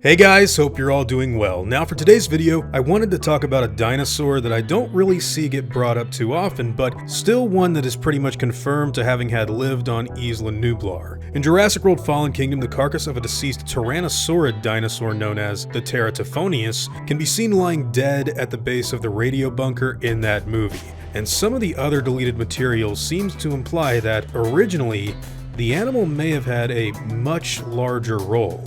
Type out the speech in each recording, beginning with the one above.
Hey guys, hope you're all doing well. Now for today's video, I wanted to talk about a dinosaur that I don't really see get brought up too often, but still one that is pretty much confirmed to having had lived on Isla Nublar. In Jurassic World Fallen Kingdom, the carcass of a deceased tyrannosaurid dinosaur known as the Teratophoneus can be seen lying dead at the base of the radio bunker in that movie. And some of the other deleted material seems to imply that originally, the animal may have had a much larger role.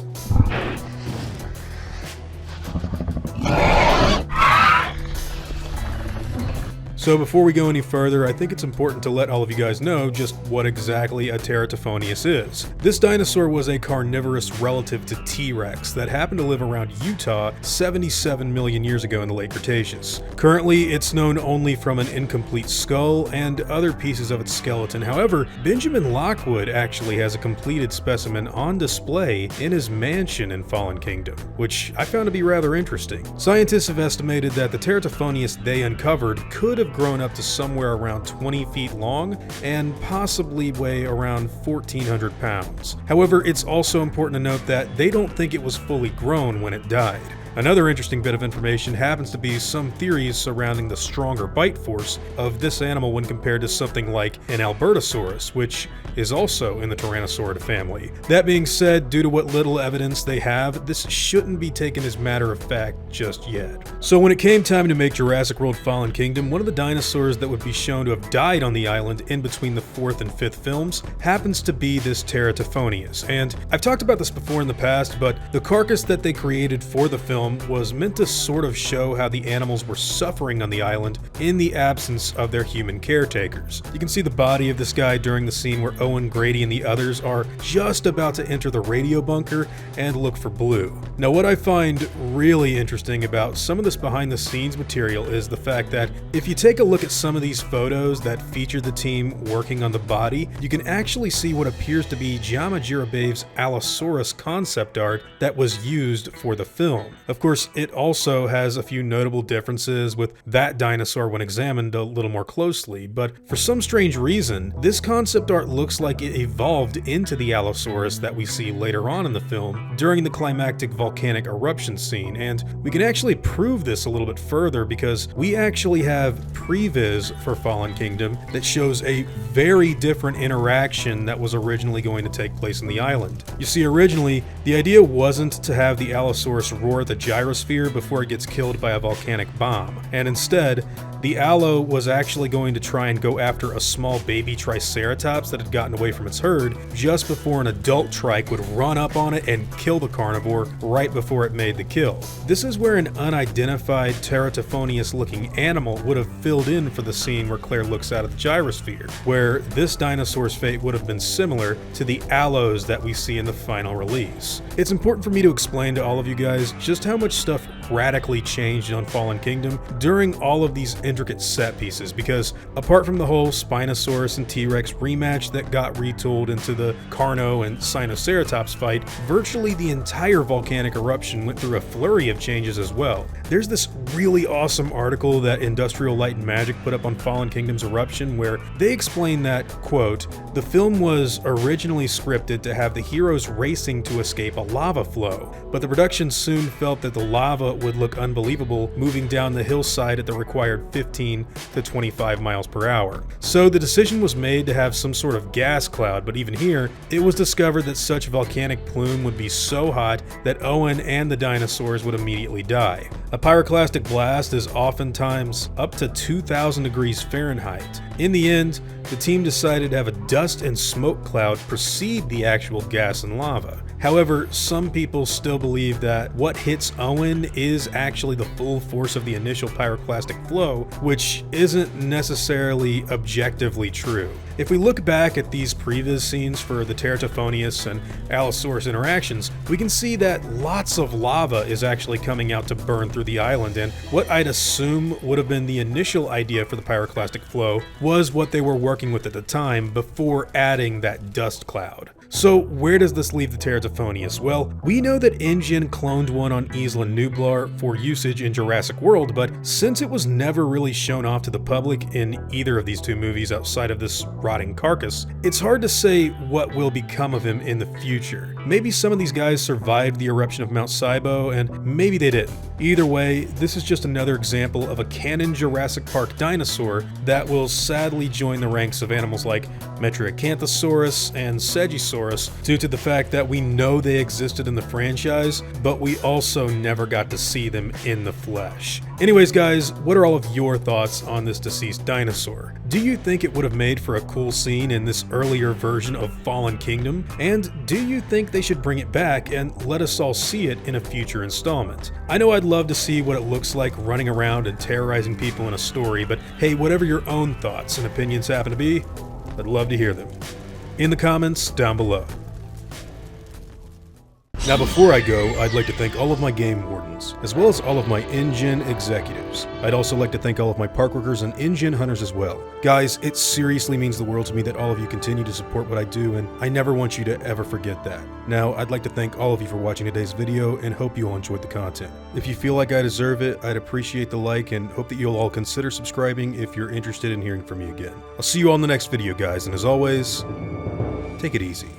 So before we go any further, I think it's important to let all of you guys know just what exactly a Teratophoneus is. This dinosaur was a carnivorous relative to T.rex that happened to live around Utah 77 million years ago in the late Cretaceous. Currently, it's known only from an incomplete skull and other pieces of its skeleton. However, Benjamin Lockwood actually has a completed specimen on display in his mansion in Fallen Kingdom, which I found to be rather interesting. Scientists have estimated that the Teratophoneus they uncovered could have grown up to somewhere around 20 feet long and possibly weigh around 1,400 pounds. However, it's also important to note that they don't think it was fully grown when it died. Another interesting bit of information happens to be some theories surrounding the stronger bite force of this animal when compared to something like an Albertosaurus, which is also in the Tyrannosaurid family. That being said, due to what little evidence they have, this shouldn't be taken as matter of fact just yet. So when it came time to make Jurassic World Fallen Kingdom, one of the dinosaurs that would be shown to have died on the island in between the 4th and 5th films happens to be this Teratophoneus. And I've talked about this before in the past, but the carcass that they created for the film was meant to sort of show how the animals were suffering on the island in the absence of their human caretakers. You can see the body of this guy during the scene where Owen, Grady, and the others are just about to enter the radio bunker and look for Blue. Now, what I find really interesting about some of this behind the scenes material is the fact that if you take a look at some of these photos that feature the team working on the body, you can actually see what appears to be JW-Gojifan Allosaurus concept art that was used for the film. Of course, it also has a few notable differences with that dinosaur when examined a little more closely, but for some strange reason, this concept art looks like it evolved into the Allosaurus that we see later on in the film during the climactic volcanic eruption scene, and we can actually prove this a little bit further because we actually have previs for Fallen Kingdom that shows a very different interaction that was originally going to take place on the island. You see, originally, the idea wasn't to have the Allosaurus roar at the Gyrosphere before it gets killed by a volcanic bomb, and instead, the Allo was actually going to try and go after a small baby Triceratops that had gotten away from its herd just before an adult trike would run up on it and kill the carnivore right before it made the kill. This is where an unidentified Teratophoneus looking animal would have filled in for the scene where Claire looks out at the Gyrosphere, where this dinosaur's fate would have been similar to the Allos that we see in the final release. It's important for me to explain to all of you guys just how much stuff radically changed on Fallen Kingdom during all of these intricate set pieces, because apart from the whole Spinosaurus and T.rex rematch that got retooled into the Carno and Sinoceratops fight, virtually the entire volcanic eruption went through a flurry of changes as well. There's this really awesome article that Industrial Light and Magic put up on Fallen Kingdom's eruption where they explain that, quote, the film was originally scripted to have the heroes racing to escape a lava flow, but the production soon felt that the lava would look unbelievable moving down the hillside at the required 15 to 25 miles per hour. So the decision was made to have some sort of gas cloud, but even here, it was discovered that such volcanic plume would be so hot that Owen and the dinosaurs would immediately die. A pyroclastic blast is oftentimes up to 2,000 degrees Fahrenheit. In the end, the team decided to have a dust and smoke cloud precede the actual gas and lava. However, some people still believe that what hits Owen is actually the full force of the initial pyroclastic flow, which isn't necessarily objectively true. If we look back at these previous scenes for the Teratophoneus and Allosaurus interactions, we can see that lots of lava is actually coming out to burn through the island, and what I'd assume would have been the initial idea for the pyroclastic flow was what they were working with at the time before adding that dust cloud. So where does this leave the Teratophoneus? Well, we know that InGen cloned one on Isla Nublar for usage in Jurassic World, but since it was never really shown off to the public in either of these two movies outside of this rotting carcass, it's hard to say what will become of him in the future. Maybe some of these guys survived the eruption of Mount Sibo, and maybe they didn't. Either way, this is just another example of a canon Jurassic Park dinosaur that will sadly join the ranks of animals like Metriacanthosaurus and Segisaurus due to the fact that we know they existed in the franchise, but we also never got to see them in the flesh. Anyways guys, what are all of your thoughts on this deceased dinosaur? Do you think it would have made for a cool scene in this earlier version of Fallen Kingdom? And do you think they should bring it back and let us all see it in a future installment? I know I'd love to see what it looks like running around and terrorizing people in a story, but hey, whatever your own thoughts and opinions happen to be, I'd love to hear them in the comments down below. Now before I go, I'd like to thank all of my game wardens, as well as all of my InGen executives. I'd also like to thank all of my park workers and InGen hunters as well. Guys, it seriously means the world to me that all of you continue to support what I do, and I never want you to ever forget that. Now, I'd like to thank all of you for watching today's video and hope you all enjoyed the content. If you feel like I deserve it, I'd appreciate the like and hope that you'll all consider subscribing if you're interested in hearing from me again. I'll see you all in the next video, guys, and as always, take it easy.